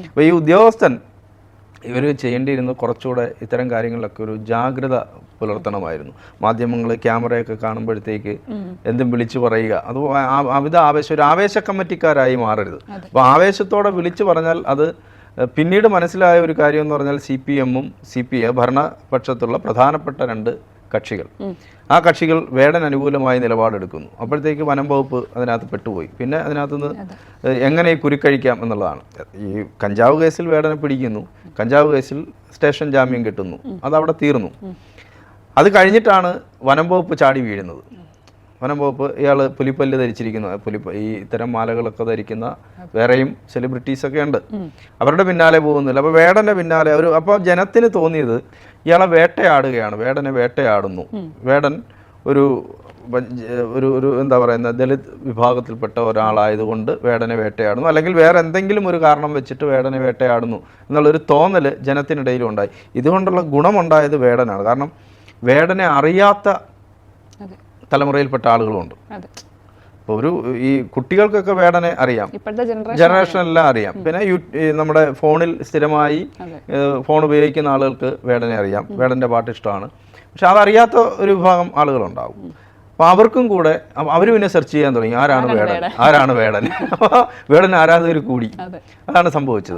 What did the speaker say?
അപ്പോൾ ഈ ഉദ്യോഗസ്ഥൻ ഇവർ ചെയ്യേണ്ടിയിരുന്ന കുറച്ചുകൂടെ ഇത്തരം കാര്യങ്ങളിലൊക്കെ ഒരു ജാഗ്രത പുലർത്തണമായിരുന്നു. മാധ്യമങ്ങൾ ക്യാമറയൊക്കെ കാണുമ്പോഴത്തേക്ക് എന്തും വിളിച്ചു പറയുക, അത് അമിത ആവേശം, ഒരു ആവേശ കമ്മിറ്റിക്കാരായി മാറരുത്. അപ്പോൾ ആവേശത്തോടെ വിളിച്ചു പറഞ്ഞാൽ അത് പിന്നീട് മനസ്സിലായ ഒരു കാര്യം എന്ന് പറഞ്ഞാൽ CPM-ഉം CPI ഭരണപക്ഷത്തുള്ള പ്രധാനപ്പെട്ട 2 കക്ഷികൾ, ആ കക്ഷികൾ വേടൻ അനുകൂലമായി നിലപാടെടുക്കുന്നു. അപ്പോഴത്തേക്ക് വനം വകുപ്പ് അതിനകത്ത് പെട്ടുപോയി. പിന്നെ അതിനകത്തുനിന്ന് എങ്ങനെ കുരുക്കഴിക്കാം എന്നുള്ളതാണ്. ഈ കഞ്ചാവ് കേസിൽ വേടനെ പിടിക്കുന്നു, കഞ്ചാവ് കേസിൽ സ്റ്റേഷൻ ജാമ്യം കിട്ടുന്നു, അതവിടെ തീർന്നു. അത് കഴിഞ്ഞിട്ടാണ് വനം വകുപ്പ് ചാടി വീഴുന്നത്. വനം വകുപ്പ് ഇയാൾ പുലിപ്പല്ല് ധരിച്ചിരിക്കുന്നു, ഈ ഇത്തരം മാലകളൊക്കെ ധരിക്കുന്ന വേറെയും സെലിബ്രിറ്റീസൊക്കെ ഉണ്ട്, അവരുടെ പിന്നാലെ പോകുന്നില്ല. അപ്പോൾ വേടൻ്റെ പിന്നാലെ അപ്പോൾ ജനത്തിന് തോന്നിയത് ഇയാളെ വേട്ടയാടുകയാണ്, വേടനെ വേട്ടയാടുന്നു. വേടൻ ഒരു എന്താ പറയുന്ന ദളിത് വിഭാഗത്തിൽപ്പെട്ട ഒരാളായതുകൊണ്ട് വേടനെ വേട്ടയാടുന്നു, അല്ലെങ്കിൽ വേറെ എന്തെങ്കിലും ഒരു കാരണം വെച്ചിട്ട് വേടനെ വേട്ടയാടുന്നു എന്നുള്ളൊരു തോന്നൽ ജനത്തിനിടയിലുണ്ടായി. ഇതുകൊണ്ടുള്ള ഗുണമുണ്ടായത് വേടനാണ്. കാരണം വേടനെ അറിയാത്ത തലമുറയിൽപ്പെട്ട ആളുകളുണ്ട്. അപ്പോൾ ഈ കുട്ടികൾക്കൊക്കെ വേടനെ അറിയാം, ജനറേഷനെല്ലാം അറിയാം. പിന്നെ നമ്മുടെ ഫോണിൽ സ്ഥിരമായി ഫോൺ ഉപയോഗിക്കുന്ന ആളുകൾക്ക് വേടനെ അറിയാം, വേടൻ്റെ പാട്ട് ഇഷ്ടമാണ്. പക്ഷെ അതറിയാത്ത ഒരു വിഭാഗം ആളുകളുണ്ടാവും. അപ്പോൾ അവർക്കും കൂടെ അവർ പിന്നെ സെർച്ച് ചെയ്യാൻ തുടങ്ങി, ആരാണ് വേടൻ, ആരാണ് വേടൻ. വേടൻ ആരാധകർ കൂടി. അതാണ് സംഭവിച്ചത്.